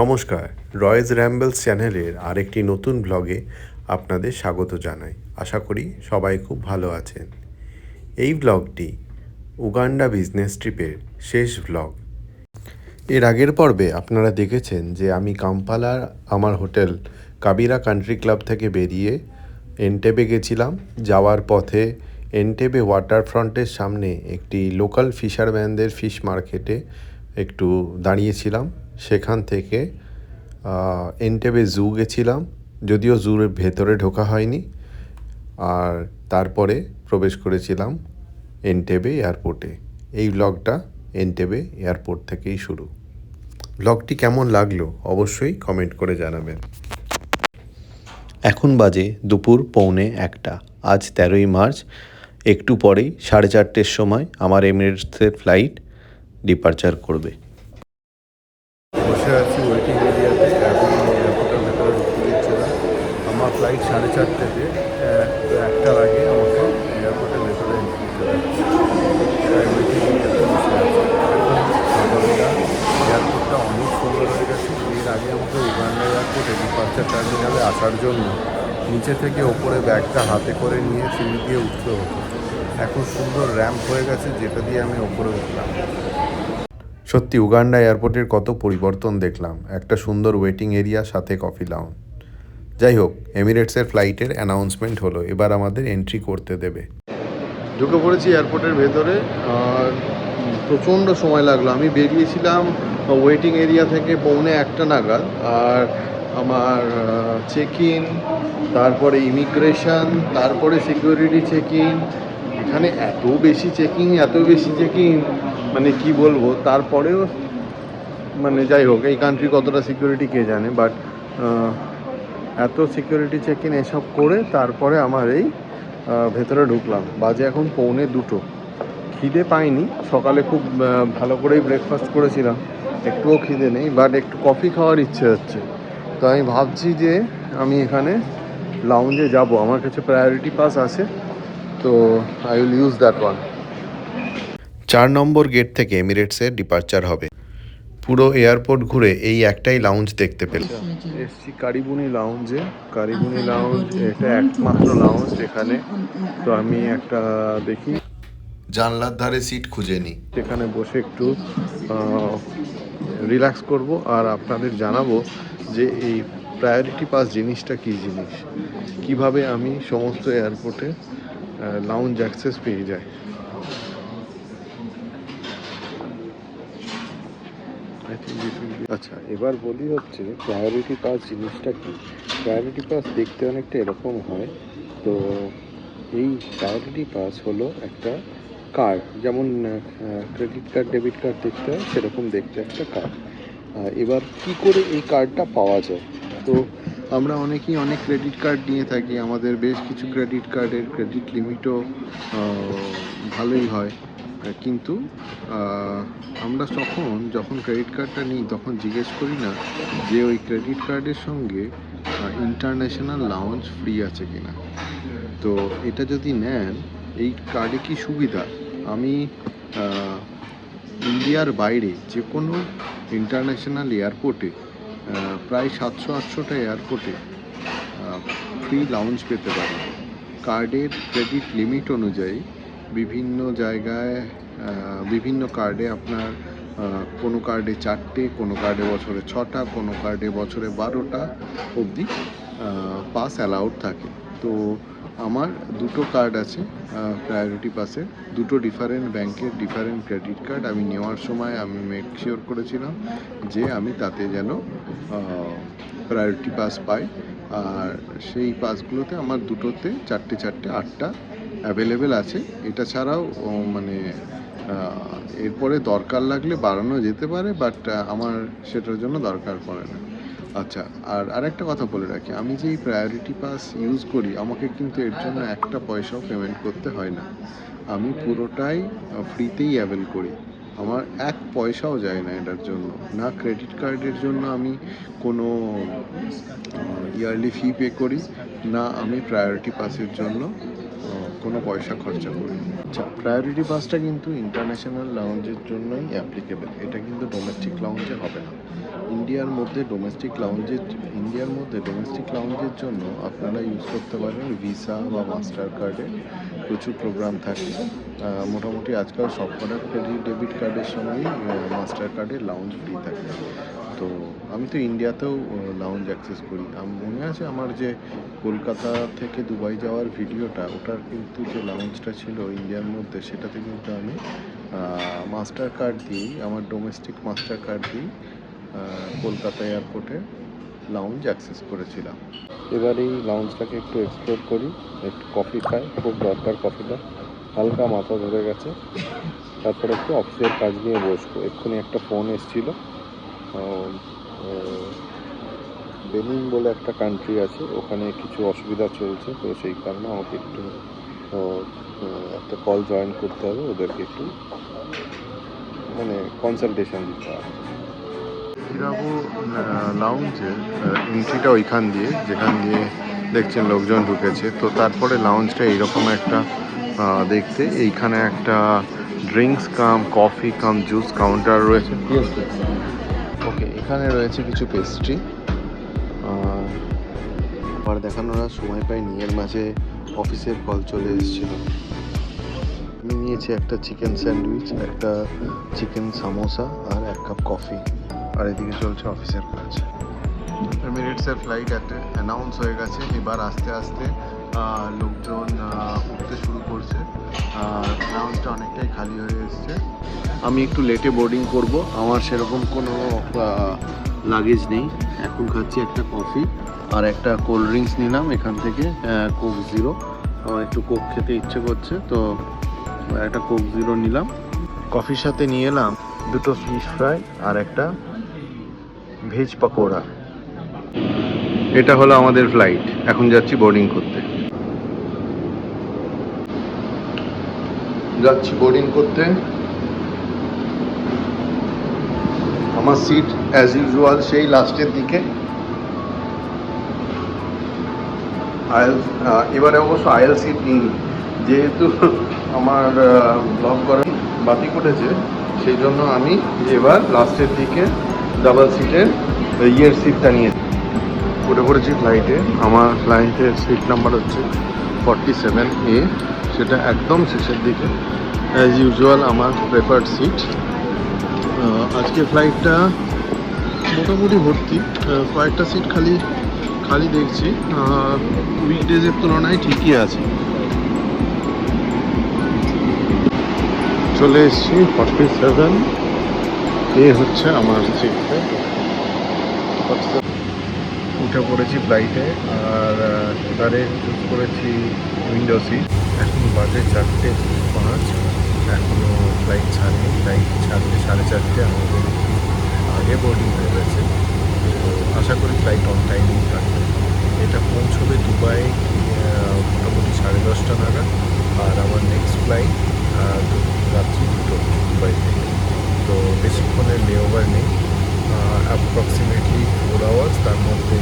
নমস্কার, রয়েজ র্যাম্বলস চ্যানেলের আরেকটি নতুন ব্লগে আপনাদের স্বাগত জানাই। আশা করি সবাই খুব ভালো আছেন। এই ব্লগটি উগান্ডা বিজনেস ট্রিপের শেষ ব্লগ। এর আগের পর্বে আপনারা দেখেছেন যে আমি কাম্পালার আমার হোটেল কাবিরা কান্ট্রি ক্লাব থেকে বেরিয়ে এন্টেবে গেছিলাম। যাওয়ার পথে এন্টেবে ওয়াটারফ্রন্টের সামনে একটি লোকাল ফিশারম্যানদের ফিশ মার্কেটে একটু দাঁড়িয়েছিলাম। সেখান থেকে এন্টেবে জু গেছিলাম, যদিও জুর ভেতরে ঢোকা হয়নি। আর তারপরে প্রবেশ করেছিলাম এন্টেবে এয়ারপোর্টে। এই ব্লগটা এন্টেবে এয়ারপোর্ট থেকেই শুরু। ব্লগটি কেমন লাগলো অবশ্যই কমেন্ট করে জানাবেন। এখন বাজে দুপুর 1:45। আজ 13ই মার্চ। একটু পরেই 4:30 সময় আমার এমিরেটসের ফ্লাইট ডিপারচার করবে। বসে আছি ওয়েটিং এরিয়াতে, এখন এয়ারপোর্টের ভেতরে ঢুকতে দিচ্ছিলাম। আমার ফ্লাইট 4:30-তে, তো 1টা লাগে আমাকে এয়ারপোর্টের ভেতরে এন্ট্রি দিতে হচ্ছে। ওয়েটিং এরিয়াতে বসে আছি। সকালবেলা এয়ারপোর্টটা অনেক সুন্দর হয়ে গেছে। এর আগে আমাকে উগান্ডা এয়ারপোর্টে ডিপারচার টার্মিনালে আসার জন্য নিচে থেকে ওপরে ব্যাগটা হাতে করে নিয়ে সিঁড়ি দিয়ে উঠতে হতো। এখন সুন্দর র্যাম্প হয়ে গেছে, যেটা দিয়ে আমি ওপরে উঠলাম। সত্যি উগান্ডা এয়ারপোর্টের কত পরিবর্তন দেখলাম। একটা সুন্দর ওয়েটিং এরিয়া, সাথে কফি লাউঞ্জ। যাই হোক, এমিরেটসের ফ্লাইটের অ্যানাউন্সমেন্ট হলো, এবার আমাদের এন্ট্রি করতে দেবে। ঢুকে পড়েছি এয়ারপোর্টের ভেতরে। আর প্রচণ্ড সময় লাগলো। আমি বেরিয়েছিলাম ওয়েটিং এরিয়া থেকে 1:45 নাগাদ। আর আমার চেক ইন, তারপরে ইমিগ্রেশন, তারপরে সিকিউরিটি চেক ইন। এখানে এত বেশি চেকিং, মানে কি বলবো। তারপরেও মানে যাই হোক, এই কান্ট্রি কতটা সিকিউরিটি কে জানে, বাট এত সিকিউরিটি চেক ইন এসব করে তারপরে আমার এই ভেতরে ঢুকলাম। বাজে এখন 1:45। খিদে পাইনি, সকালে খুব ভালো করেই ব্রেকফাস্ট করেছিলাম, একটুও খিদে নেই, বাট একটু কফি খাওয়ার ইচ্ছে হচ্ছে। তো আমি ভাবছি যে আমি এখানে লাউঞ্জে যাব। আমার কাছে প্রায়োরিটি পাস আছে, তো I will use that one. 4 number gate থেকে এমিরেটসের ডিপারচার হবে। পুরো এয়ারপোর্ট ঘুরে এই একটাই লাউঞ্জ দেখতে পেলাম। এসছি কারিবুনি লাউঞ্জে। কারিবুনি লাউঞ্জ এটা একমাত্র লাউঞ্জ এখানে। তো আমি একটা দেখি, জানলার ধারে সিট খুঁজে নিই, সেখানে বসে একটু রিল্যাক্স করব আর আপনাদের জানাবো যে এই প্রায়োরিটি পাস জিনিসটা কী জিনিস, কিভাবে আমি সমস্ত এয়ারপোর্টে লাউঞ্জ অ্যাক্সেস পেয়ে যাই। আচ্ছা, এবার বলি হচ্ছে প্রায়োরিটি পাস জিনিসটা কি। প্রায়োরিটি পাস দেখতে অনেকটা এরকম হয়। তো এই প্রায়োরিটি পাস হলো একটা কার্ড, যেমন ক্রেডিট কার্ড, ডেবিট কার্ড দেখতে হয়, সেরকম দেখতে একটা কার্ড। এবার কি করে এই কার্ডটা পাওয়া যায়? তো আমরা অনেকেই অনেক ক্রেডিট কার্ড নিয়ে থাকি। আমাদের বেশ কিছু ক্রেডিট কার্ডের ক্রেডিট লিমিটও ভালোই হয়, কিন্তু আমরা যখন ক্রেডিট কার্ডটা নিই তখন জিজ্ঞেস করি না যে ওই ক্রেডিট কার্ডের সঙ্গে ইন্টারন্যাশনাল লাউঞ্জ ফ্রি আছে কিনা। তো এটা যদি নেন, এই কার্ডে কি সুবিধা, আমি ইন্ডিয়ার বাইরে যে কোনো ইন্টারন্যাশনাল এয়ারপোর্টে, প্রায় 700-800টা এয়ারপোর্টে ফ্রি লাউঞ্জ পেতে পারি। কার্ডের ক্রেডিট লিমিট অনুযায়ী বিভিন্ন জায়গায় বিভিন্ন কার্ডে আপনার কোনো কার্ডে 4টে, কোনো কার্ডে বছরে 6টা, কোনো কার্ডে বছরে 12টা অবধি পাস অ্যালাউড থাকে। তো আমার দুটো কার্ড আছে প্রায়োরিটি পাসের, দুটো ডিফারেন্ট ব্যাংকের ডিফারেন্ট ক্রেডিট কার্ড। আমি নেওয়ার সময় আমি মেক শিওর করেছিলাম যে আমি তাতে যেন প্রায়োরিটি পাস পাই। আর সেই পাসগুলোতে আমার দুটোতে 4টে 8টা অ্যাভেলেবেল আছে। এটা ছাড়াও মানে এরপরে দরকার লাগলে বাড়ানো যেতে পারে, বাট আমার সেটার জন্য দরকার পড়ে না। আচ্ছা, আর আরেকটা কথা বলে রাখি, আমি যে এই প্রায়োরিটি পাস ইউজ করি, আমাকে কিন্তু এর জন্য একটা পয়সাও পেমেন্ট করতে হয় না। আমি পুরোটাই ফ্রিতেই অ্যাভেল করি। আমার এক পয়সাও যায় না এটার জন্য। না ক্রেডিট কার্ডের জন্য আমি কোনো ইয়ারলি ফি পে করি, না আমি প্রায়োরিটি পাসের জন্য কোনো পয়সা খরচা করিনি। আচ্ছা, প্রায়োরিটি পাসটা কিন্তু ইন্টারন্যাশনাল লাউঞ্জের জন্যই অ্যাপ্লিকেবল, এটা কিন্তু ডোমেস্টিক লাউঞ্জে হবে না। ইন্ডিয়ার মধ্যে ডোমেস্টিক লাউঞ্জের জন্য আপনারা ইউজ করতে পারেন ভিসা বা মাস্টার কার্ডে। প্রচুর প্রোগ্রাম থাকে, মোটামুটি আজকাল সবকটা ক্রেডিট ডেবিট কার্ডের সঙ্গেই মাস্টার কার্ডের লাউঞ্জ ফ্রি থাকে। তো আমি তো ইন্ডিয়াতেও লাউঞ্জ অ্যাক্সেস করি। মনে আছে আমার যে কলকাতা থেকে দুবাই যাওয়ার ভিডিওটা, ওটার কিন্তু যে লাউঞ্জটা ছিল ইন্ডিয়ার মধ্যে, সেটাতে কিন্তু আমি মাস্টার কার্ড দিই, আমার ডোমেস্টিক মাস্টার কার্ড দিই কলকাতা এয়ারপোর্টে লাউঞ্জ অ্যাক্সেস করেছিলাম। এবার এই লাউঞ্জটাকে একটু এক্সপ্লোর করি, একটু কফি খাই, খুব দরকার কফিটা, হালকা মাথা ধরে গেছে। তারপরে একটু অফিসের কাজ নিয়ে বসবো। এক্ষুনি একটা ফোন এসেছিলো, বেনিন বলে একটা কান্ট্রি আছে, ওখানে কিছু অসুবিধা চলছে, তো সেই কারণে আমাকে একটু একটা কল জয়েন করতে হবে, ওদেরকে একটু মানে কনসালটেশন দিতে হবে। হিরাবো লাউঞ্জের এন্ট্রিটা ওইখান দিয়ে, যেখান দিয়ে দেখছেন লোকজন ঢুকেছে। তো তারপরে লাউঞ্জটা এইরকম একটা দেখতে, এইখানে একটা ড্রিঙ্কস কাম কফি কাম জুস কাউন্টার রয়েছে। ওকে, এখানে রয়েছে কিছু পেস্ট্রি। আর দেখানোর আর সময় পাইনি, এর মাঝে অফিসের কল চলে এসেছিল। আমি নিয়েছি একটা চিকেন স্যান্ডউইচ, একটা চিকেন সামোসা আর এক কাপ কফি। আর এদিকে চলছে অফিসের কাজ। এমিরেটসের ফ্লাইট একটা অ্যানাউন্স হয়ে গেছে, এবার আস্তে আস্তে লোকজন উঠতে শুরু করছে। লাউঞ্জটা অনেকটাই খালি হয়ে এসছে। আমি একটু লেটে বোর্ডিং করব, আমার সেরকম কোনো লাগেজ নেই। এখন খাচ্ছি একটা কফি আর একটা কোল্ড ড্রিঙ্কস নিলাম এখান থেকে, কোক জিরো। আমার একটু কোক খেতে ইচ্ছে করছে, তো একটা কোক জিরো নিলাম। কফির সাথে নিয়ে এলাম দুটো ফিশ ফ্রাই আর একটা ভেজ পাকোড়া। এটা হলো আমাদের ফ্লাইট, এখন যাচ্ছি বোর্ডিং করতে। আমার সিট অ্যাজ ইউজুয়াল সেই লাস্টের দিকে। এবারে অবশ্য আয়েল সিট নিই, যেহেতু আমার ব্লগ করার বাতি করেছে, সেই জন্য আমি এবার লাস্টের দিকে ডাবল সিটের সিটটা নিয়েছি। উঠে পড়েছি ফ্লাইটে। আমার ফ্লাইটের সিট নাম্বার হচ্ছে 47A, সেটা একদম শেষের দিকে, অ্যাজ ইউজুয়াল আমার প্রেফার্ড সিট। আজকে ফ্লাইটটা মোটামুটি ভর্তি, কয়েকটা সিট খালি দেখছি, উইকডেজের তুলনায় ঠিকই আছে। চলে এসেছি 47A হচ্ছে আমার সিট। উঠে পড়েছি ফ্লাইটে, আর এবারে চুজ করেছি উইন্ডো সিট। এখন বাজে 4:05, এখনও ফ্লাইট ছাড়েনি। ফ্লাইট ছাড়বে 4:30, আমাদের আগে বোর্ডিং হয়ে গেছে। তো আশা করি ফ্লাইট অন টাইমেই থাকবে। এটা পৌঁছবে দুবাই মোটামুটি 10:30 নাগাদ, আর আমার নেক্সট ফ্লাইট রাত্রি 2টো দুবাই থেকে। তো বেশিক্ষণের লেওভার নেই, অ্যাপ্রক্সিমেটলি 4 আওয়ার্স। তার মধ্যে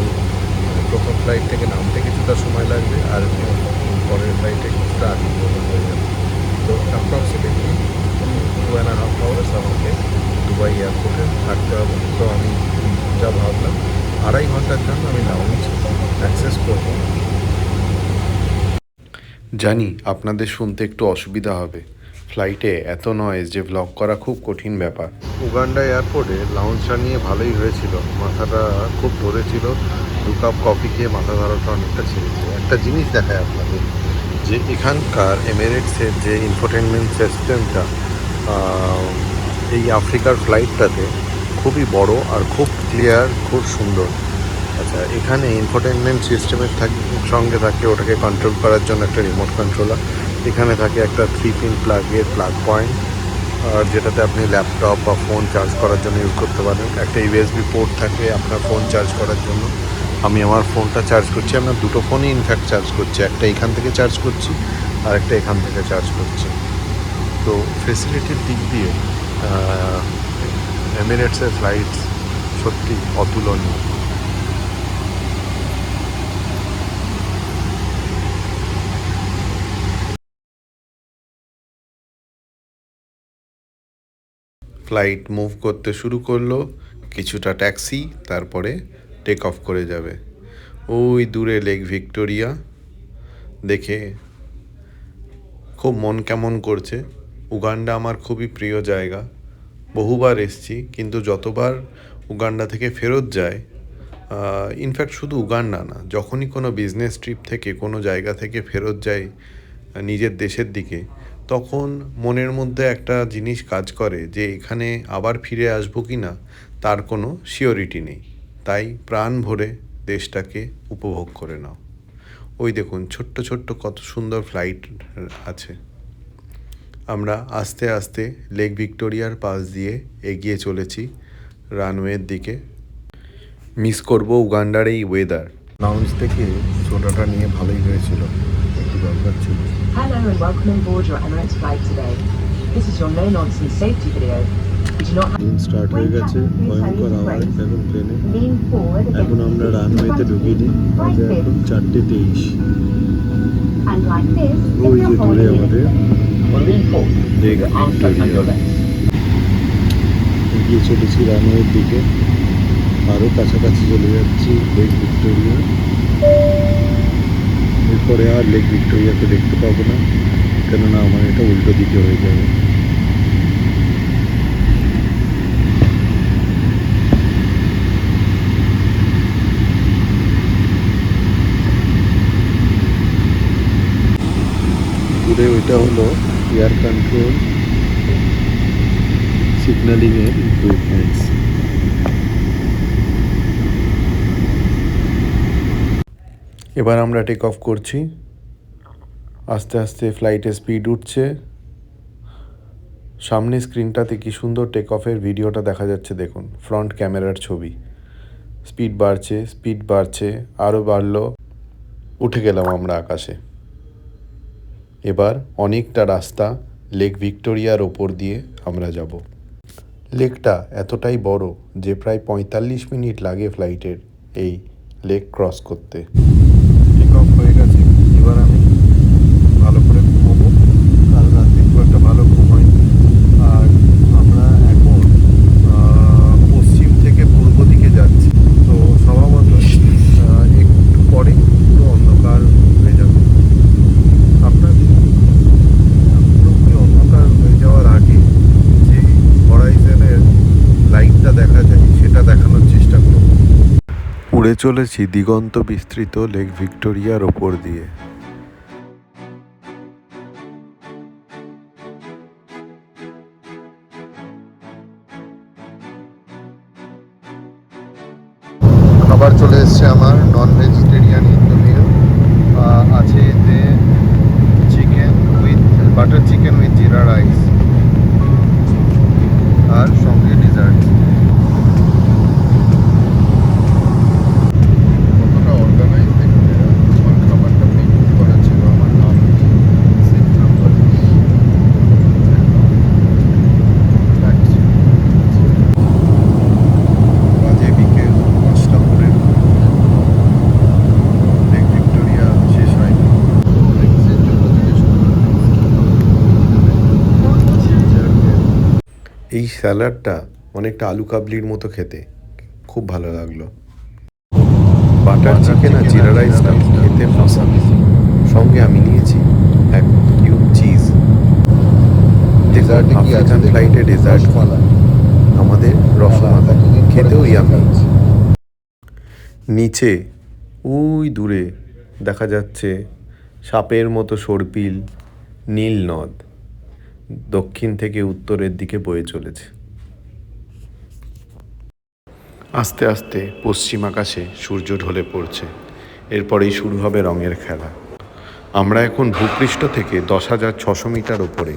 প্রথম ফ্লাইট থেকে নামতে কিছুটা সময় লাগবে, আর পরের ফ্লাইটে কিছুটা আগে হয়ে যাবে। তো অ্যাপ্রক্সিমেটলি 2.5 আওয়ার্স আমাকে দুবাই এয়ারপোর্টে থাকতে হবে। তো আমি যা ভাবলাম 2.5 ঘন্টার জন্য আমি লাউঞ্জ অ্যাক্সেস করব। জানি আপনাদের শুনতে একটু অসুবিধা হবে, ফ্লাইটে এত নয়েজ যে ভ্লগ করা খুব কঠিন ব্যাপার। উগান্ডা এয়ারপোর্টে লাউঞ্জটা নিয়ে ভালোই হয়েছিল, মাথাটা খুব ধরেছিল। 2 কাপ কফি খেয়ে মাথা ধরাটা অনেকটা ছেড়েছে। একটা জিনিস দেখায় আপনাদের, যে এখানকার এমিরেটসের যে ইনফোটেনমেন্ট সিস্টেমটা এই আফ্রিকার ফ্লাইটটাতে খুবই বড় আর খুব ক্লিয়ার, খুব সুন্দর। আচ্ছা, এখানে ইনফোটেনমেন্ট সিস্টেমের সঙ্গে থাকে ওটাকে কন্ট্রোল করার জন্য একটা রিমোট কন্ট্রোলার। এখানে থাকে একটা 3-pin প্লাগের প্লাগ পয়েন্ট, আর যেটাতে আপনি ল্যাপটপ বা ফোন চার্জ করার জন্য ইউজ করতে পারেন। একটা ইউএসবি পোর্ট থাকে আপনার ফোন চার্জ করার জন্য। আমি আমার ফোনটা চার্জ করছি, আমরা দুটো ফোনই ইনফ্যাক্ট চার্জ করছি, একটা এখান থেকে চার্জ করছি আর একটা এখান থেকে চার্জ করছি। তো ফেসিলিটির দিক দিয়ে এমিরেটসের ফ্লাইটস সত্যি অতুলনীয়। ফ্লাইট মুভ করতে শুরু করলো, কিছুটা ট্যাক্সি, তারপরে টেক অফ করে যাবে। ওই দূরে লেক ভিক্টোরিয়া দেখে খুব মন কেমন করছে। উগান্ডা আমার খুবই প্রিয় জায়গা, বহুবার এসছি, কিন্তু যতবার উগান্ডা থেকে ফেরত যায়, ইনফ্যাক্ট শুধু উগান্ডা না, যখনই কোনো বিজনেস ট্রিপ থেকে কোনো জায়গা থেকে ফেরত যাই নিজের দেশের দিকে, তখন মনের মধ্যে একটা জিনিস কাজ করে যে এখানে আবার ফিরে আসবো কি না তার কোনো সিওরিটি নেই। তাই প্রাণ ভরে দেশটাকে উপভোগ করে নাও। ওই দেখুন ছোট্ট ছোট্ট কত সুন্দর ফ্লাইট আছে। আমরা আস্তে আস্তে লেক ভিক্টোরিয়ার পাশ দিয়ে এগিয়ে চলেছি রানওয়ের দিকে। মিস করব উগান্ডার এই ওয়েদার। লাউঞ্জ থেকে সোডাটা নিয়ে ভালোই হয়েছিল, একটু দরকার ছিল। Hello and welcome on board your Emirates flight today. This is your no nonsense safety video. We do not have plane start হয়ে গেছে, ভয়ঙ্কর আওয়াজ এখন প্লেনে। lean forward এখন আমরা রানওয়েতে ঢুকিনি, বাজে এখন 4:23। and like this. ওই যে দূরে আমাদের lean forward. Lake Victoria. এগিয়ে চলেছি রানওয়ের দিকে, আরও কাছাকাছি চলে যাচ্ছি লেক ভিক্টোরিয়া। এরপরে আর লেক ভিক্টোরিয়াকে দেখতে পাবো না, কেননা আমার এটা উল্টো দিকে হয়ে যাবে। দূরে ওইটা হলো এয়ার কন্ট্রোল সিগন্যালিংয়ের ইকুইপমেন্টস। এবার আমরা টেক অফ করছি। আস্তে আস্তে ফ্লাইটের স্পিড উঠছে। সামনে স্ক্রিনটাতে কি সুন্দর টেক অফের ভিডিওটা দেখা যাচ্ছে, দেখুন ফ্রন্ট ক্যামেরার ছবি। স্পিড বাড়ছে, আরও বাড়লো, উঠে গেলাম আমরা আকাশে। এবার অনেকটা রাস্তা লেক ভিক্টোরিয়ার ওপর দিয়ে আমরা যাব। লেকটা এতটাই বড় যে প্রায় 45 মিনিট লাগে ফ্লাইটের এই লেক ক্রস করতে। টেক অফ হয়ে গেছে, এবার আমি ভালো করে ঘুমোবো। কাল রাতে খুব একটা ভালো ঘুম হয়নি। আর আমরা এখন পশ্চিম থেকে পূর্ব দিকে যাচ্ছি, তো স্বভাবত একটু পরে পুরো অন্ধকার হয়ে যাবে। আপনার পুরোপুরি অন্ধকার হয়ে যাওয়ার আগে যে হরাইজনের লাইটটা দেখা যায় সেটা দেখানোর চেষ্টা করব। উড়ে চলেছি দিগন্ত বিস্তৃত লেক ভিক্টোরিয়ার ওপর দিয়ে। খাবার চলে এসছে আমার, নন ভেজিটেরিয়ান ইন্দো মিল আছে। এতে chicken with butter chicken with জিরা রাইস আর সঙ্গে ডেজার্ট। কতটা অর্গানাইজ দেখুন এরা। আমার খাবারটা পেমেন্ট করা ছিল, আমার নাম সিট নাম্বার বাজে বিকেল 5টা পরে। লেক ভিক্টোরিয়া শেষ হয়নি। এই স্যালাডটা অনেকটা আলু কাবলির মতো খেতে, খুব ভালো লাগলো। বাটার চিকেন আর জিরা রাইসটা খেতে মশা। সঙ্গে আমি নিয়েছি এক কিউব চিজ। ডেজার্ট আফ্রিকান ফ্লাইটে ডেজার্ট আমাদের রসমালাই, খেতেও ইয়ামি। নিচে ওই দূরে দেখা যাচ্ছে সাপের মতো সর্পিল নীল নদ, দক্ষিণ থেকে উত্তরের দিকে বয়ে চলেছে। আস্তে আস্তে পশ্চিম আকাশে সূর্য ঢলে পড়ছে, এরপরেই শুরু হবে রঙের খেলা। আমরা এখন ভূপৃষ্ঠ থেকে 10,600 মিটার ওপরে।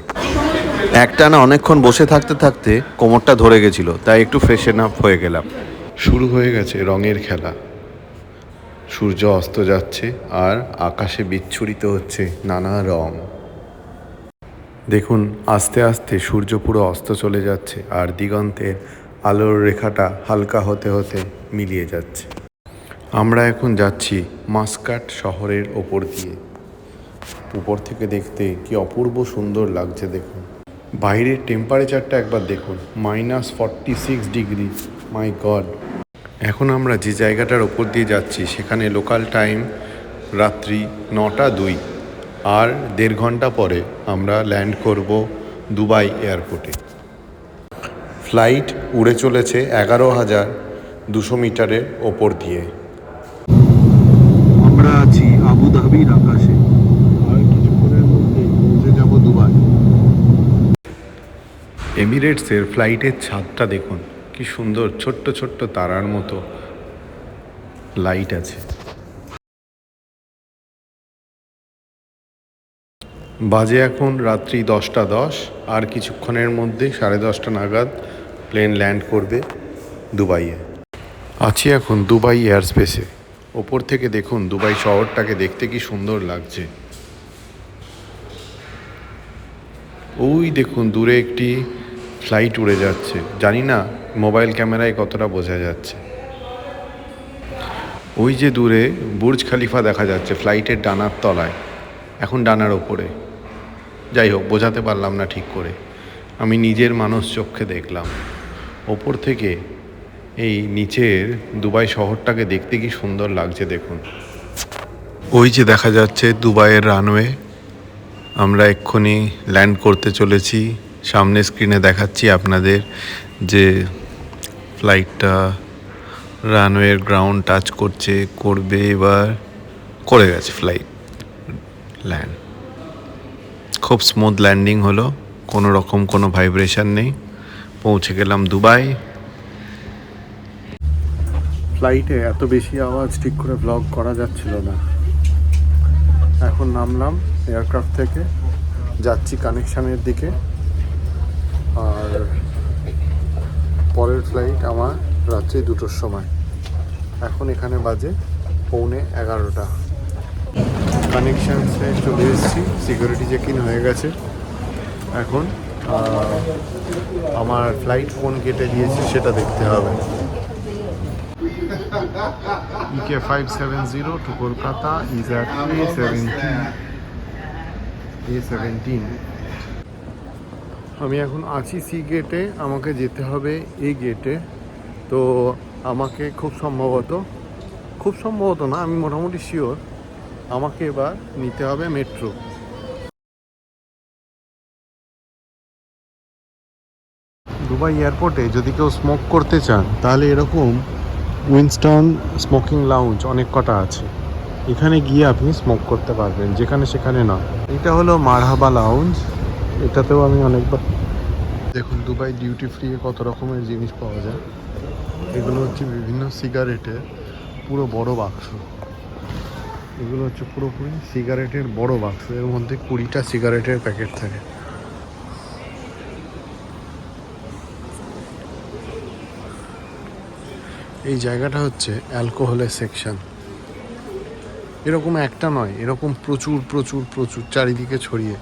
একটানা অনেকক্ষণ বসে থাকতে থাকতে কোমরটা ধরে গেছিল, তাই একটু ফ্রেশন আপ হয়ে গেলাম। শুরু হয়ে গেছে রঙের খেলা। সূর্য অস্ত যাচ্ছে আর আকাশে বিচ্ছুরিত হচ্ছে নানা রং। দেখুন আস্তে আস্তে সূর্য পুরো অস্ত চলে যাচ্ছে আর দিগন্তের আলোর রেখাটা হালকা হতে হতে মিলিয়ে যাচ্ছে। আমরা এখন যাচ্ছি মাস্কাট শহরের ওপর দিয়ে। উপর থেকে দেখতে কি অপূর্ব সুন্দর লাগছে দেখুন। বাইরের টেম্পারেচারটা একবার দেখুন, -46 ডিগ্রি, মাই গড। এখন আমরা যে জায়গাটার ওপর দিয়ে যাচ্ছি সেখানে লোকাল টাইম রাত্রি 9টা 2, আর 1.5 ঘন্টা পরে আমরা ল্যান্ড করব দুবাই এয়ারপোর্টে। ফ্লাইট উড়ে চলেছে 11,200 মিটারের ওপর দিয়ে। আমরা আছি আবুধাবির আকাশে, আর কিছুক্ষণের মধ্যে পৌঁছে যাব দুবাই। এমিরেটসের ফ্লাইটের ছাদটা দেখুন, কি সুন্দর, ছোট্ট ছোট্ট তারার মতো লাইট আছে। বাজে এখন রাত্রি 10টা 10, আর কিছুক্ষণের মধ্যে 10:30 নাগাদ প্লেন ল্যান্ড করবে দুবাইয়ে। আছি এখন দুবাই এয়ার স্পেসে। ওপর থেকে দেখুন দুবাই শহরটাকে দেখতে কি সুন্দর লাগছে। ওই দেখুন দূরে একটি ফ্লাইট উড়ে যাচ্ছে, জানি না মোবাইল ক্যামেরায় কতটা বোঝা যাচ্ছে। ওই যে দূরে বুর্জ খালিফা দেখা যাচ্ছে ফ্লাইটের ডানার তলায়, এখন ডানার ওপরে। যাই হোক, বোঝাতে পারলাম না ঠিক করে, আমি নিজের মানুষ চক্ষে দেখলাম। ওপর থেকে এই নিচের দুবাই শহরটাকে দেখতে কি সুন্দর লাগছে দেখুন। ওই যে দেখা যাচ্ছে দুবাইয়ের রানওয়ে, আমরা এক্ষুনি ল্যান্ড করতে চলেছি। সামনে স্ক্রিনে দেখাচ্ছি আপনাদের যে ফ্লাইটটা রানওয়ের গ্রাউন্ড টাচ করবে, এবার করে গেছে ফ্লাইট ল্যান্ড। খুব স্মুথ ল্যান্ডিং হলো, কোনো রকম কোনো ভাইব্রেশন নেই। পৌঁছে গেলাম দুবাই। ফ্লাইটে এত বেশি আওয়াজ ঠিক করে ব্লগ করা যাচ্ছিল না। এখন নামলাম এয়ারক্রাফট থেকে, যাচ্ছি কানেকশানের দিকে। আর পরের ফ্লাইট আমার রাত্রি 2টোর সময়। এখন এখানে বাজে 11:15। কানেকশানসে চলে এসেছি, সিকিউরিটি চেক ইন হয়ে গেছে। এখন আমার ফ্লাইট কোন গেটে দিয়েছে সেটা দেখতে হবে। EK 570 to Kolkata is at A17. আমি এখন আছি সি গেটে, আমাকে যেতে হবে এই গেটে। তো আমাকে খুব সম্ভবত না, আমি মোটামুটি শিওর আমাকে এবার নিতে হবে মেট্রো। দুবাই এয়ারপোর্টে যদি কেউ স্মোক করতে চান তাহলে এরকম উইনস্টন স্মোকিং লাউঞ্জ অনেক কটা আছে, এখানে গিয়ে আপনি স্মোক করতে পারবেন, যেখানে সেখানে না। এটা হলো মারহাবা লাউঞ্জ, এটাতেও আমি অনেকবার। দেখুন দুবাই ডিউটি ফ্রি কত রকমের জিনিস পাওয়া যায়। এগুলো হচ্ছে বিভিন্ন সিগারেটের পুরো বড় বাক্স। এগুলো হচ্ছে পুরোপুরি সিগারেটের বড় বাক্স, এর মধ্যে 20টা সিগারেটের প্যাকেট থাকে। এই জায়গাটা হচ্ছে অ্যালকোহলের সেকশন। এরকম একটা নয়, এরকম প্রচুর প্রচুর প্রচুর চারিদিকে ছড়িয়ে।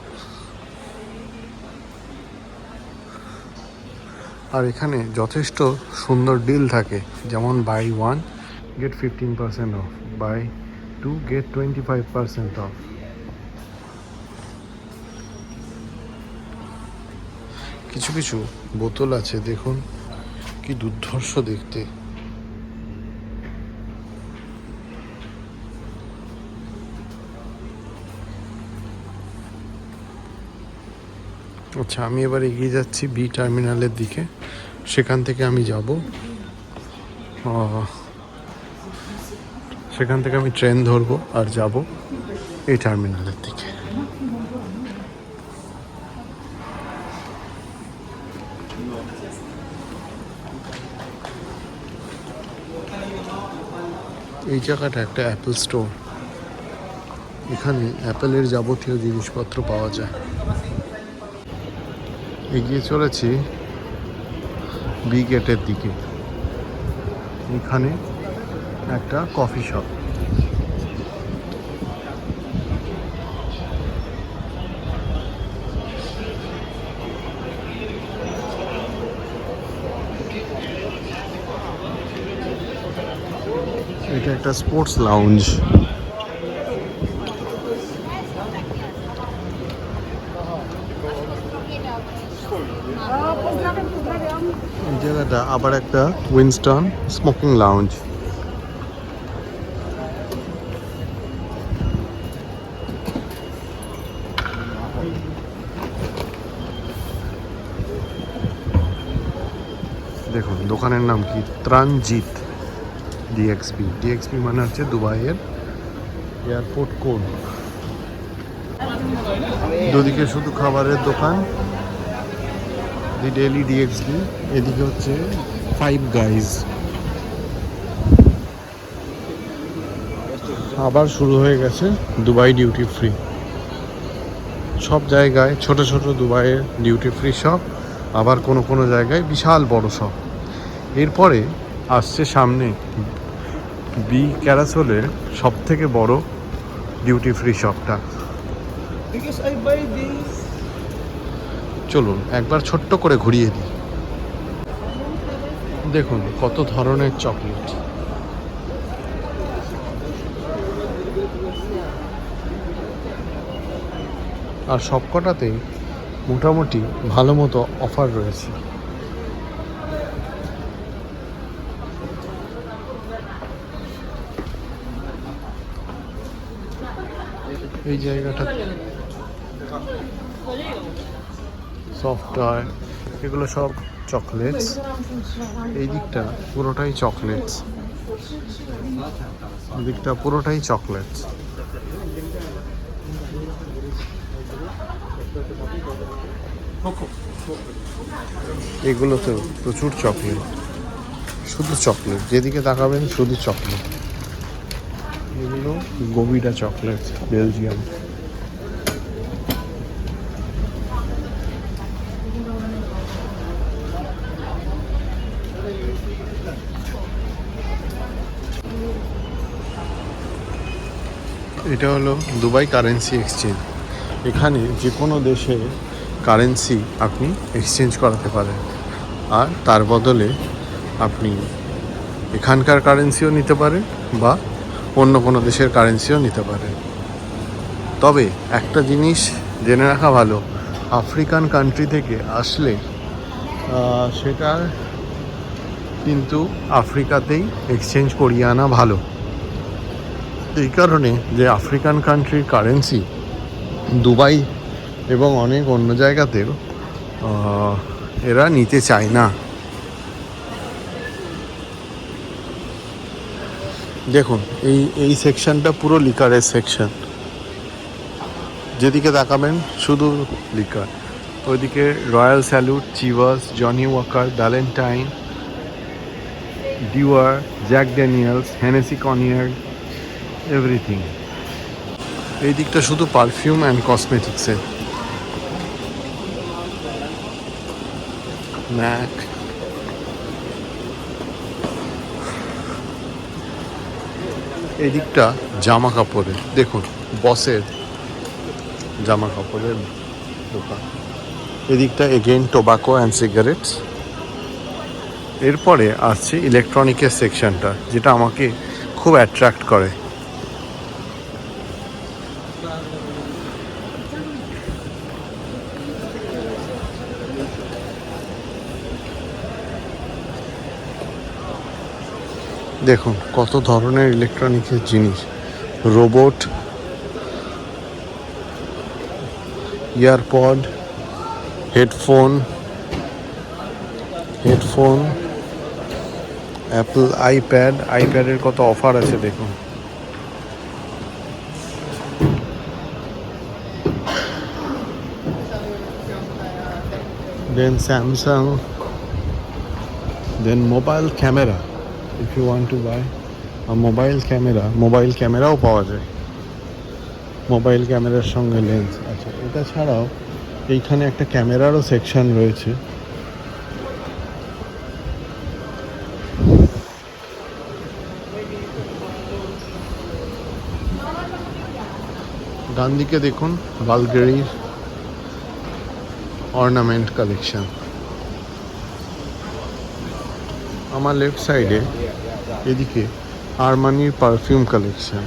আর এখানে যথেষ্ট সুন্দর ডিল থাকে, যেমন buy 1 get 15% off, buy 2 get 25% off. কিছু কিছু বোতল আছে দেখুন, কি দুর্ধর্ষ দেখতে। আচ্ছা, আমি এবার এগিয়ে যাচ্ছি বি টার্মিনালের দিকে। সেখান থেকে আমি যাব, সেখান থেকে আমি ট্রেন ধরবো আর যাব এই টার্মিনালের দিকে। এই জায়গাটা একটা অ্যাপেল স্টোর, এখানে অ্যাপেলের যাবতীয় জিনিসপত্র পাওয়া যায়। এগিয়ে চলেছি বি গেটের দিকে। এখানে একটা কফি শপ। এটা একটা স্পোর্টস লাউঞ্জ। এটা আবার একটা উইনস্টন স্মোকিং লাউঞ্জ। দেখুন দোকানের নাম কি, ত্রাণজিৎ ডিএক্সপি। ডিএক্সপি মানে হচ্ছে দুবাইয়ের এয়ারপোর্ট কোড। দুদিকে শুধু খাবারের দোকান, দি ডেলি ডিএক্সপি, এদিকে হচ্ছে ফাইভ গাইজ। আবার শুরু হয়ে গেছে দুবাই ডিউটি ফ্রি। সব জায়গায় ছোট ছোট দুবাইয়ের ডিউটি ফ্রি শপ, আবার কোনো কোনো জায়গায় বিশাল বড় শপ। এরপরে আসছে সামনে বি ক্যারাসোলের সব থেকে বড় ডিউটি ফ্রি শপটা। চলুন একবার ছোট্ট করে ঘুরিয়ে দিই। দেখুন কত ধরনের চকলেট। আর সবকটাতেই মোটামুটি ভালো মতো অফার রয়েছে। এই জায়গাটা সফট টয়, এগুলো সব চকলেটস। এই দিকটা পুরোটাই চকলেটস, দিকটা পুরোটাই চকলেটস। এগুলোতেও প্রচুর চকলেট, শুধু চকলেট, যেদিকে তাকাবেন শুধু চকলেট। এগুলো গোবিডা চকলেট, বেলজিয়াম। এটা হলো দুবাই কারেন্সি এক্সচেঞ্জ। এখানে যে কোনো দেশে কারেন্সি আপনি এক্সচেঞ্জ করাতে পারেন, আর তার বদলে আপনি এখানকার কারেন্সিও নিতে পারেন বা অন্য কোনো দেশের কারেন্সিও নিতে পারেন। তবে একটা জিনিস জেনে রাখা ভালো, আফ্রিকান কান্ট্রি থেকে আসলে সেটা কিন্তু আফ্রিকাতেই এক্সচেঞ্জ করিয়ে আনা ভালো। এই কারণে যে আফ্রিকান কান্ট্রির কারেন্সি দুবাই এবং অনেক অন্য জায়গাতেও এরা নিতে চায় না। দেখুন এই সেকশনটা পুরো লিকারের সেকশন, যেদিকে তাকাবেন শুধু লিকার। ওইদিকে Royal Salute, Chivas, Johnnie Walker, Valentine, Dewar, Jack Daniels, Hennessy cognac, everything. এই দিকটা শুধু পারফিউম অ্যান্ড কসমেটিক্সের। ম্যাক, এই দিকটা জামা কাপড়ের। দেখুন বসের জামা কাপড়ের দোকান। এদিকটা এগেইন টোবাকো অ্যান্ড সিগারেটস। এরপরে আসছে ইলেকট্রনিকের সেকশনটা, যেটা আমাকে খুব অ্যাট্রাক্ট করে। দেখুন কত ধরনের ইলেকট্রনিক্সের জিনিস, রোবট, ইয়ারপড, হেডফোন, অ্যাপল আইপ্যাডের কত অফার আছে দেখুন। Then Samsung, then mobile camera. If you want to buy mobile ক্যামেরাও পাওয়া যায়। মোবাইল ক্যামেরার সঙ্গে লেন্স। আচ্ছা, এটা ছাড়াও এইখানে একটা ক্যামেরারও সেকশন রয়েছে। ডান দিকে দেখুন বালগেরির অর্নামেন্ট কালেকশন। আমার লেফট সাইডে এদিকে আরমানির পারফিউম কালেকশন।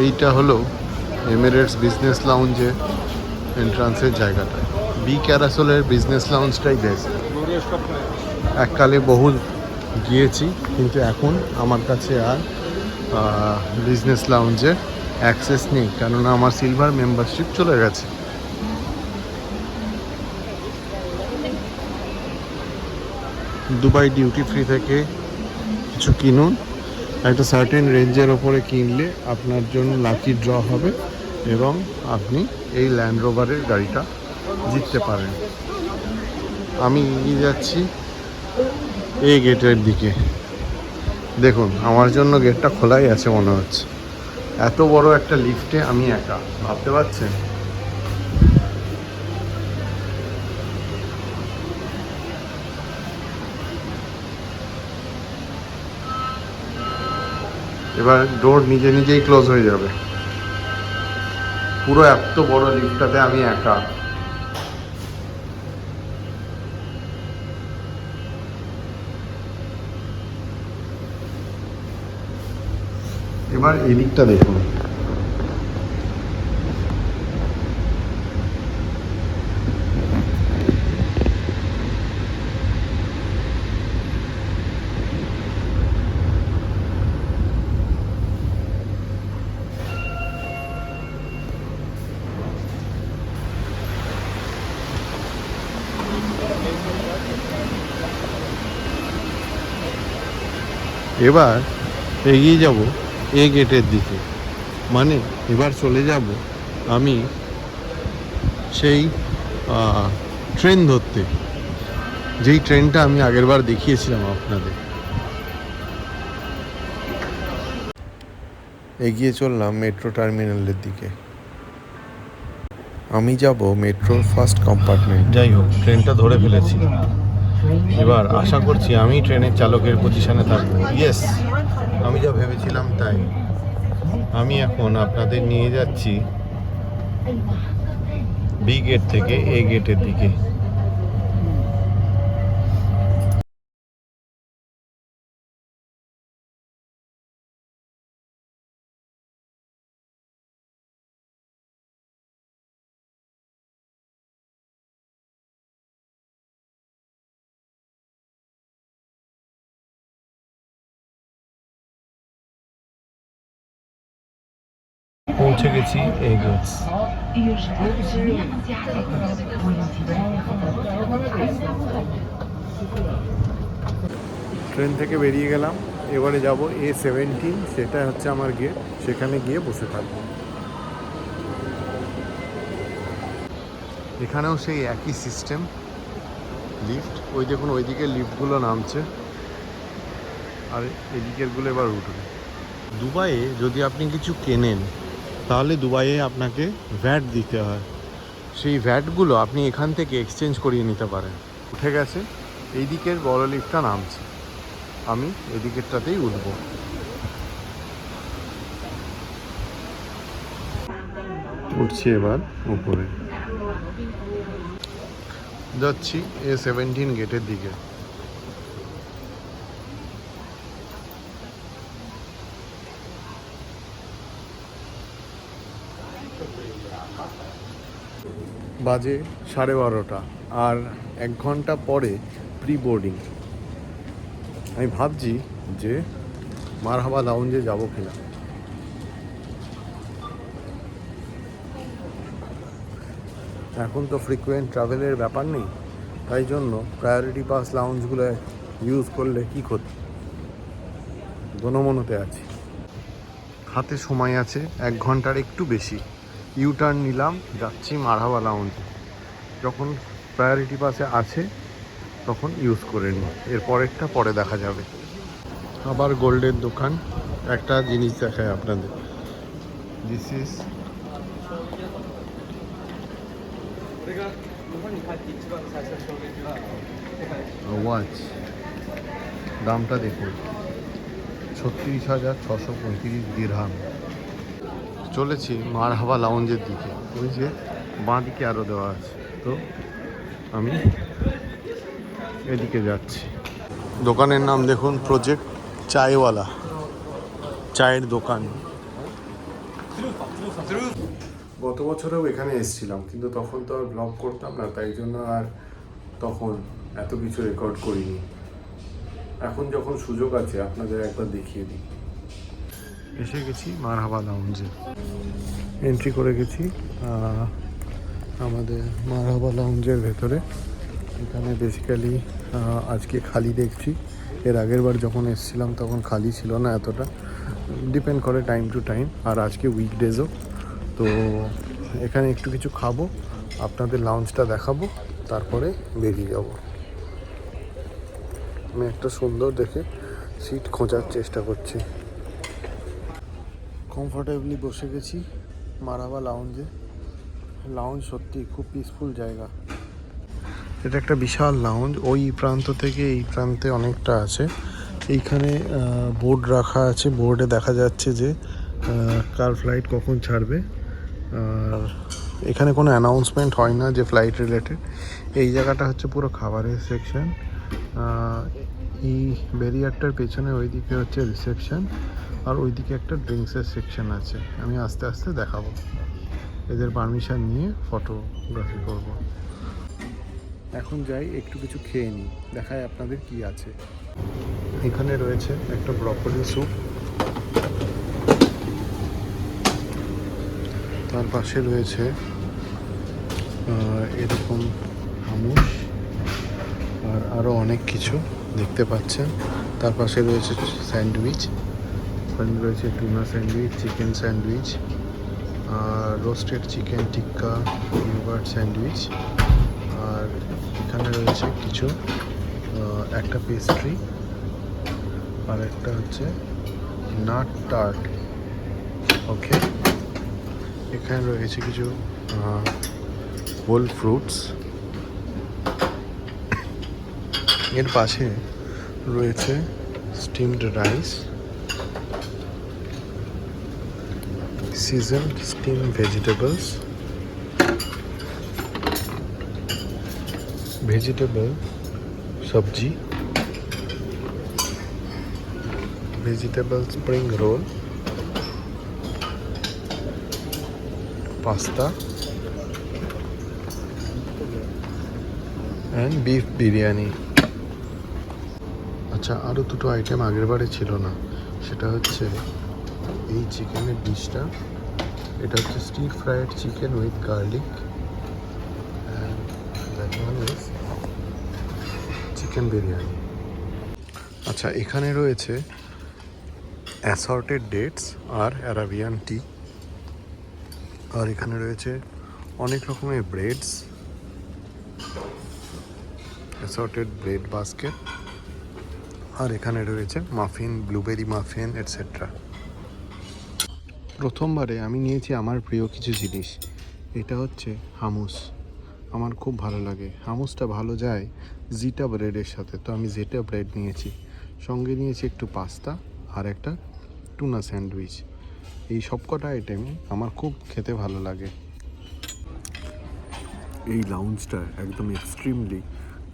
এইটা হলো এমিরেটস বিজনেস লাউঞ্জে এন্ট্রান্সের জায়গাটা। বি ক্যারাসোলের বিজনেস লাউঞ্জটাই বেস্ট। এককালে বহু গিয়েছি, কিন্তু এখন আমার কাছে আর বিজনেস লাউঞ্জের অ্যাক্সেস নেই, কেননা আমার সিলভার মেম্বারশিপ চলে গেছে। দুবাই ডিউটি ফ্রি থেকে কিছু কিনুন, একটা সার্টেন রেঞ্জের ওপরে কিনলে আপনার জন্য লাকি ড্র হবে এবং আপনি এই ল্যান্ড রোভারের গাড়িটা জিততে পারেন। আমি এগিয়ে যাচ্ছি এই গেটের দিকে। দেখুন, আমার জন্য গেটটা খোলাই আছে মনে হচ্ছে। এত বড় একটা লিফটে আমি একা, ভাবতে পারছেন? এবার ডোর নিজে নিজেই ক্লোজ হয়ে যাবে। পুরো এত বড় লিফটটাতে আমি একা। এবার এদিকটা দেখুন, এবার এগিয়ে যাব এ গেটের দিকে। মানে এবার চলে যাব আমি সেই ট্রেন ধরতে, যেই ট্রেনটা আমি আগেরবার দেখিয়েছিলাম আপনাদের। এগিয়ে চললাম মেট্রো টার্মিনালের দিকে। আমি যাব মেট্রোর ফার্স্ট কম্পার্টমেন্ট। যাই হোক, ট্রেনটা ধরে ফেলেছি। এবার আশা করছি আমি ট্রেনের চালকের পজিশনে থাকবো। ইয়েস, আমি যা ভেবেছিলাম তাই। আমি এখন আপনাদের নিয়ে যাচ্ছি বি গেট থেকে এ গেটের দিকে। পৌঁছে গেছি এ গেটস। ট্রেন থেকে বেরিয়ে গেলাম। এবারে যাব A17, সেটা হচ্ছে আমার গেট। সেখানে গিয়ে বসে থাকবো। এখানেও সেই একই সিস্টেম, লিফট। ওই দেখুন, ওইদিকে লিফটগুলো নামছে, আর এদিকেরগুলো এবার উঠবে। দুবাইয়ে যদি আপনি কিছু কেনেন, তাহলে দুবাইয়ে আপনাকে ভ্যাট দিতে হয়। সেই ভ্যাটগুলো আপনি এখান থেকে এক্সচেঞ্জ করিয়ে নিতে পারেন। উঠে গেছে, এই দিকের বড় লিফটটা নামছে, আমি এদিকেরটাতেই উঠব। উঠছি এবার উপরে, যাচ্ছি A17 গেটের দিকে। বাজে 12:30, আর 1 ঘন্টা পরে প্রি বোর্ডিং। আমি ভাবছি যে মারহাবা লাউঞ্জে যাবো কিনা। এখন তো ফ্রিকুয়েন্ট ট্রাভেলের ব্যাপার নেই, তাই জন্য প্রায়োরিটি পাস লাউঞ্জগুলো ইউজ করলে কি ক্ষতি, দোনোমনোতে আছি। হাতে সময় আছে 1 ঘন্টার একটু বেশি। ইউটার্ন নিলাম, যাচ্ছি মারহাবা লাউঞ্জে। যখন প্রায়োরিটি পাসে আছে তখন ইউজ করে নিই, এর পরেরটা পরে দেখা যাবে। আবার গোল্ডের দোকান। একটা জিনিস দেখায় আপনাদের, দিস ইজ ওয়াচ। দামটা দেখুন, 36,635 দিরহাম। চলেছি মারহাবা লাউঞ্জের দিকে। ওই যে বাঁ দিকে আরও দেওয়া আছে, তো আমি এদিকে যাচ্ছি। দোকানের নাম দেখুন, প্রজেক্ট চায়ওয়ালা, চায়ের দোকান। গত বছরেও এখানে এসেছিলাম, কিন্তু তখন তো আর ব্লগ করতাম না, তাই জন্য আর তখন এত কিছু রেকর্ড করিনি। এখন যখন সুযোগ আছে আপনাদের একবার দেখিয়ে দিই। এসে গেছি মারহাবা লাউঞ্জে, এন্ট্রি করে গেছি আমাদের মারহাবা লাউঞ্জের ভেতরে। এখানে বেসিক্যালি আজকে খালি দেখছি, এর আগের বার যখন এসেছিলাম তখন খালি ছিল না এতটা, ডিপেন্ড করে টাইম টু টাইম। আর আজকে উইকডেজও, তো এখানে একটু কিছু খাবো, আপনাদের লাউঞ্জটা দেখাবো, তারপরে বেরিয়ে যাব। আমি একটা সুন্দর দেখে সিট খোঁজার চেষ্টা করছি। কমফোর্টেবলি বসে গেছি মারহাবা লাউঞ্জে। লাউঞ্জ সত্যি খুব পিসফুল জায়গা। এটা একটা বিশাল লাউঞ্জ, ওই প্রান্ত থেকে এই প্রান্তে অনেকটা আছে। এইখানে বোর্ড রাখা আছে, বোর্ডে দেখা যাচ্ছে যে কার ফ্লাইট কখন ছাড়বে। আর এখানে কোনো অ্যানাউন্সমেন্ট হয় না যে ফ্লাইট রিলেটেড। এই জায়গাটা হচ্ছে পুরো খাবারের সেকশন। এই ব্যারিয়ারটার পেছনে ওইদিকে হচ্ছে রিসেপশন, আর ওইদিকে একটা ড্রিঙ্কসের সেকশন আছে। আমি আস্তে আস্তে দেখাবো, এদের পারমিশন নিয়ে ফটোগ্রাফি করব। এখন যাই একটু কিছু খেয়ে নিই, দেখায় আপনাদের কি আছে। এখানে রয়েছে একটা ব্রকলি স্যুপ, তার পাশে রয়েছে এরকম হামুস, আর আরও অনেক কিছু দেখতে পাচ্ছেন। তার পাশে রয়েছে স্যান্ডউইচ, ওখানে রয়েছে টুনা স্যান্ডউইচ, চিকেন স্যান্ডউইচ, আর রোস্টেড চিকেন টিক্কা, ইয়োগার্ট স্যান্ডউইচ। আর এখানে রয়েছে কিছু একটা পেস্ট্রি, আর একটা হচ্ছে নাট টার্ট। ওকে, এখানে রয়েছে কিছু হোল ফ্রুটস। এর পাশে রয়েছে steamed rice, seasoned steam vegetables, vegetable সবজি, vegetable spring roll, pasta and beef biryani. আচ্ছা, আরও দুটো আইটেম আগের বারে ছিল না, সেটা হচ্ছে এই চিকেনের ডিশটা। এটা হচ্ছে stir fried chicken with garlic, and that one is chicken biryani. আচ্ছা, এখানে রয়েছে অ্যাসর্টেড ডেটস আর অ্যারাবিয়ান টি, আর এখানে রয়েছে অনেক রকমের ব্রেডস, অ্যাসর্টেড ব্রেড বাস্কেট, আর এখানে রয়েছে মাফিন, ব্লুবেরি মাফিন এটসেট্রা। প্রথমবারে আমি নিয়েছি আমার প্রিয় কিছু জিনিস। এটা হচ্ছে হামুস, আমার খুব ভালো লাগে। হামুসটা ভালো যায় জিটা ব্রেডের সাথে, তো আমি জিটা ব্রেড নিয়েছি। সঙ্গে নিয়েছি একটু পাস্তা আর একটা টুনা স্যান্ডউইচ। এই সবকটা আইটেম আমার খুব খেতে ভালো লাগে। এই লাউঞ্জটা একদম এক্সট্রিমলি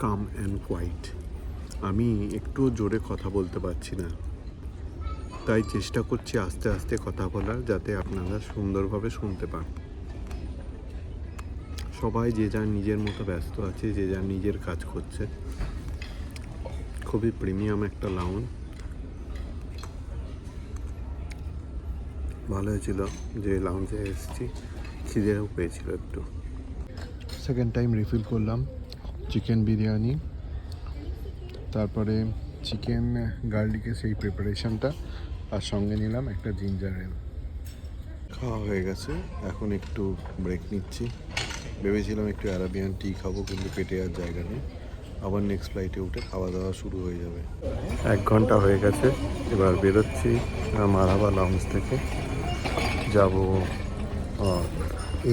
কাম অ্যান্ড কোয়াইট। আমি একটু জোরে কথা বলতে পারছি না, তাই চেষ্টা করছি আস্তে আস্তে কথা বলার, যাতে আপনারা সুন্দরভাবে শুনতে পান। সবাই যে যার নিজের মতো ব্যস্ত আছে, যে যার নিজের কাজ করছে। খুবই প্রিমিয়াম একটা লাউঞ্জ। ভালো হয়েছিল যে লাউঞ্জে এসেছি, খিদেও পেয়েছিল একটু। সেকেন্ড টাইম রিফিল করলাম চিকেন বিরিয়ানি, তারপরে চিকেন গার্লিকের সেই প্রিপারেশনটা, আর সঙ্গে নিলাম একটা জিঞ্জার এল। খাওয়া হয়ে গেছে, এখন একটু ব্রেক নিচ্ছি। ভেবেছিলাম একটু অ্যারাবিয়ান টি খাবো, কিন্তু পেটে আর জায়গা নেই। আবার নেক্সট ফ্লাইটে উঠে খাওয়া দাওয়া শুরু হয়ে যাবে। 1 ঘন্টা হয়ে গেছে, এবার বেরোচ্ছি মারহাবা লাউঞ্জ থেকে, যাব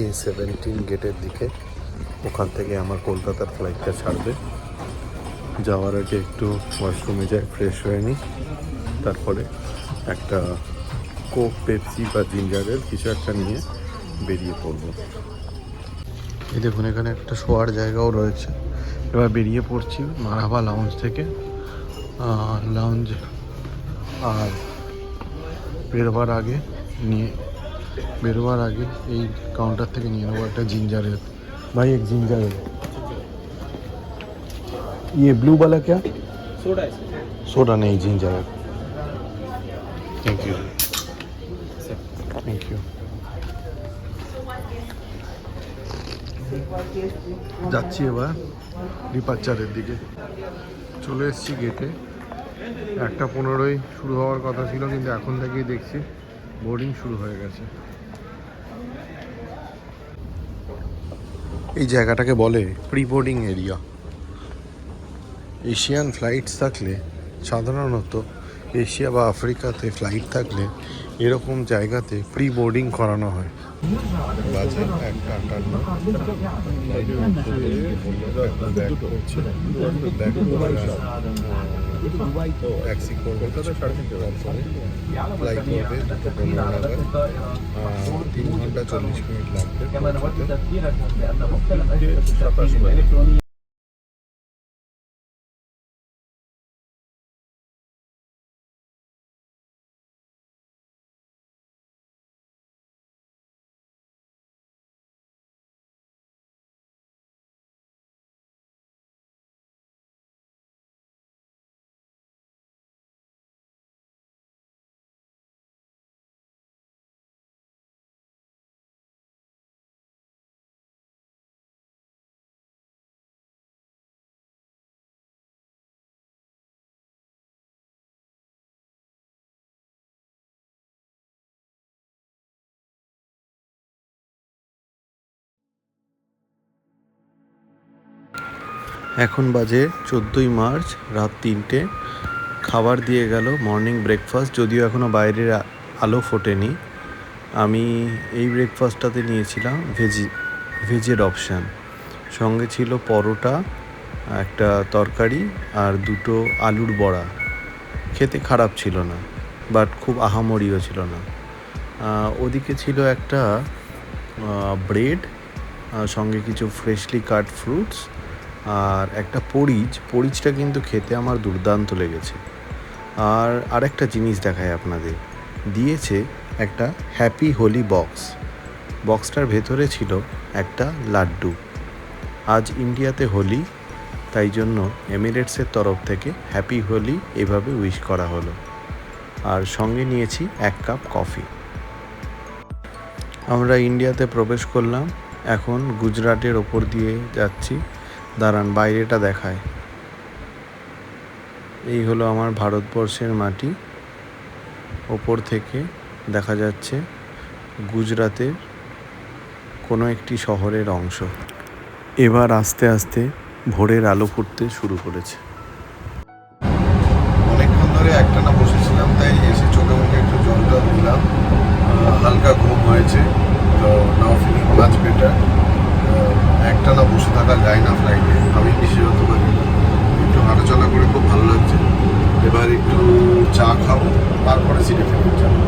A17 গেটের দিকে। ওখান থেকে আমার কলকাতার ফ্লাইটটা ছাড়বে। যাওয়ার আগে একটু ওয়াশরুমে যাই, ফ্রেশ হয়ে নিই, তারপরে একটা কোক, পেপসি বা জিঞ্জারের কিছু একটা নিয়ে বেরিয়ে পড়বো। এই দেখুন, এখানে একটা শোয়ার জায়গাও রয়েছে। এবার বেরিয়ে পড়ছি মারহাবা লাউঞ্জ থেকে। লাউঞ্জ আর বেরোবার আগে নিয়ে বেরোবার আগে এই কাউন্টার থেকে নিয়ে নেবো একটা জিঞ্জারের। ভাই এক জিঞ্জারের। ये ब्लू वाला क्या? सोडा है सोडा नहीं, ginger. Thank you, thank you. যাচ্ছি এবার ডিপার্চারের দিকে। চলে এসেছি গেটে। 1:15 শুরু হওয়ার কথা ছিল, কিন্তু এখন থেকেই দেখছি বোর্ডিং শুরু হয়ে গেছে। এই জায়গাটাকে বলে pre boarding area. Asian flights থাকলে সাধারণত এশিয়া বা আফ্রিকাতে ফ্লাইট থাকলে এরকম জায়গাতে প্রি বোর্ডিং করানো হয়। বাজে 1:58। ট্যাক্সি করবে ফ্লাই করবে 2:15 নাগাদ। 3 ঘন্টা 40 মিনিট লাগবে। এখন বাজে 14ই মার্চ, রাত 3টে। খাবার দিয়ে গেল, মর্নিং ব্রেকফাস্ট, যদিও এখনও বাইরের আলো ফোটেনি। আমি এই ব্রেকফাস্টটাতে নিয়েছিলাম ভেজের অপশান। সঙ্গে ছিল পরোটা, একটা তরকারি আর 2টো আলুর বড়া। খেতে খারাপ ছিল না, বাট খুব আহামরিও ছিল না। ওদিকে ছিল একটা ব্রেড, সঙ্গে কিছু ফ্রেশলি কাট ফ্রুটস আর একটা পরিজটা কিন্তু খেতে আমার দুর্দান্ত লেগেছে। আর আরেকটা জিনিস দেখায় আপনাদের, দিয়েছে একটা হ্যাপি হোলি বক্সটার ভেতরে ছিল একটা লাড্ডু। আজ ইন্ডিয়াতে হোলি, তাই জন্য এমিরেটসের তরফ থেকে হ্যাপি হোলি এভাবে উইশ করা হলো। আর সঙ্গে নিয়েছি 1 কাপ কফি। আমরা ইন্ডিয়াতে প্রবেশ করলাম, এখন গুজরাটের ওপর দিয়ে যাচ্ছি। দাঁড়ান বাইরেটা দেখায়। এই হলো আমার ভারতবর্ষের মাটি। ওপর থেকে দেখা যাচ্ছে গুজরাতের কোনো একটি শহরের অংশ। এবার আস্তে আস্তে ভোরের আলো ফুটতে শুরু করেছে। অনেকক্ষণ ধরে একটানা বসেছিলাম, তাই এসে চোখে মুখে একটু জলটা দিলাম। হালকা ঘুম হয়েছে, তো নাও ফিলিং মাচ বেটার। একটানা বসে থাকা যায় না ফ্লাইটে, আমি বিশেষত পারি। একটু হাঁটাচলা করে খুব ভালো লাগছে। এবার একটু চা খাবো, তারপরে সিটে ফেরত যাবো।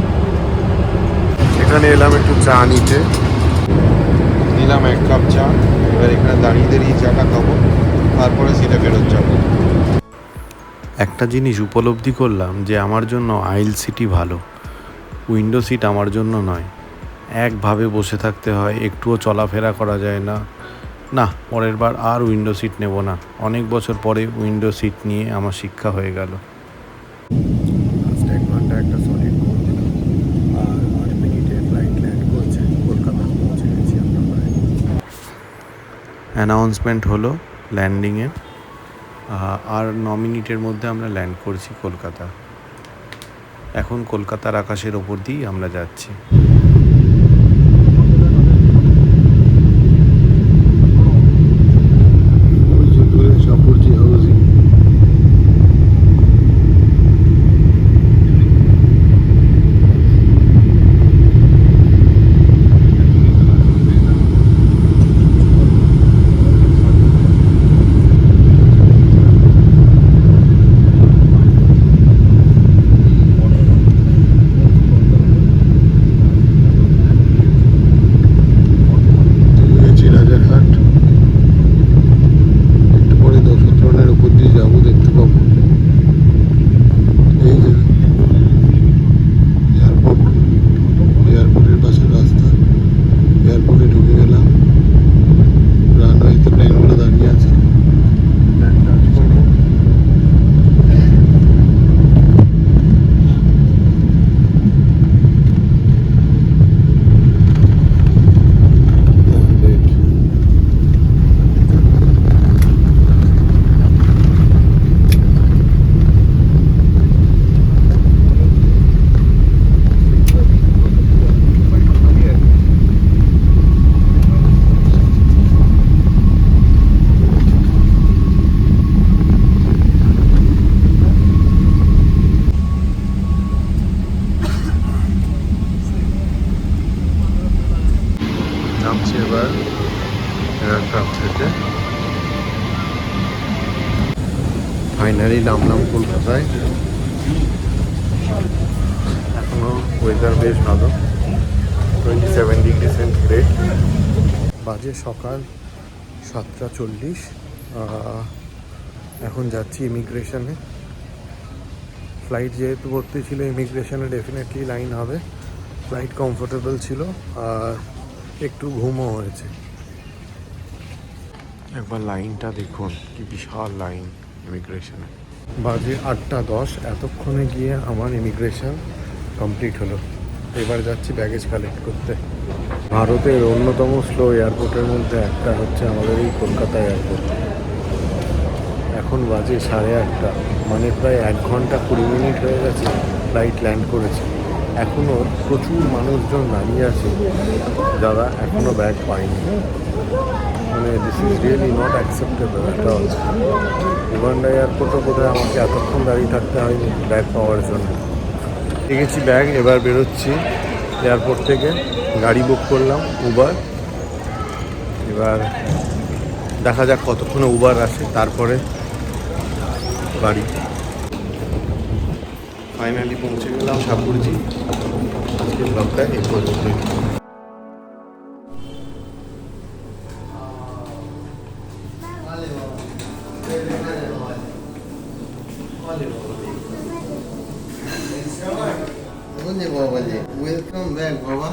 এখানে এলাম একটু চা নিতে, নিলাম 1 কাপ চা। এবার এখানে দাঁড়িয়ে চাটা খাবো, তারপরে সিটে ফেরত যাবো। একটা জিনিস উপলব্ধি করলাম যে আমার জন্য আইল সিটই ভালো, উইন্ডো সিট আমার জন্য নয়। একভাবে বসে থাকতে হয়, একটুও চলাফেরা করা যায় না। পরের বার আর উইন্ডো সিট নেব না। অনেক বছর পরে উইন্ডো সিট নিয়ে আমার শিক্ষা হয়ে গেল। 1 ঘন্টা একটা সলিড ঘুম দিলাম, আর 8 মিনিটে ফ্লাইট ল্যান্ড করছে। কলকাতা পৌঁছে গেছি আমরা প্রায়। অ্যানাউন্সমেন্ট হলো ল্যান্ডিংয়ের, আর 9 মিনিটের মধ্যে আমরা ল্যান্ড করছি কলকাতা। এখন কলকাতার আকাশের ওপর দিয়েই আমরা যাচ্ছি। ফাইনালি নামলাম কলকাতায়। এখনো ওয়েদার বেশ ভালো, 27 ডিগ্রি সেন্টিগ্রেড। বাজে সকাল 7:40। এখন যাচ্ছি ইমিগ্রেশনে। ফ্লাইট যেহেতু ভর্তি ছিল, ইমিগ্রেশনে ডেফিনেটলি লাইন হবে। ফ্লাইট কমফোর্টেবল ছিল আর একটু ঘুমও হয়েছে। একবার লাইনটা দেখুন, কি বিশাল লাইন ইমিগ্রেশনে। বাজে 8:10। এতক্ষণে গিয়ে আমার ইমিগ্রেশন কমপ্লিট হলো। এবার যাচ্ছি ব্যাগেজ কালেক্ট করতে। ভারতের অন্যতম স্লো এয়ারপোর্টের মধ্যে একটা হচ্ছে আমাদের এই কলকাতা এয়ারপোর্ট। এখন বাজে 8:30, মানে প্রায় 1 ঘন্টা 20 মিনিট হয়ে গেছে ফ্লাইট ল্যান্ড করেছে। এখনও প্রচুর মানুষজন দাঁড়িয়ে আছে যারা এখনও ব্যাগ পায়নি। মানে this is really not acceptable একটা। উগান্ডা এয়ারপোর্টও বোধহয় আমাকে এতক্ষণ দাঁড়িয়ে থাকতে হয়নি ব্যাগ পাওয়ার জন্য। পেয়ে গেছি ব্যাগ, এবার বেরোচ্ছি এয়ারপোর্ট থেকে। গাড়ি বুক করলাম, উবার। এবার দেখা যাক কতক্ষণে উবার আসে, তারপরে বাড়ি। ফাইনালি পৌঁছে গেলাম সাপুরজি। আজকের ব্লগটা এই পর্যন্তই। বলে বাবা যে ওয়েলকাম ব্যাক বাবা।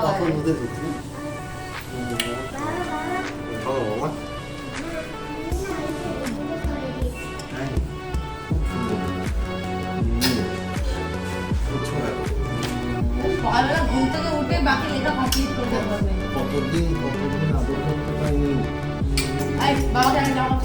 তখন বুঝতে পারছি বাবা। সকালবেলা ঘুম থেকে উঠে বাকি লেখা কমপ্লিট করতে হবে। কতদিন আদর করতে পারিনি। বাবাকে আমি জামা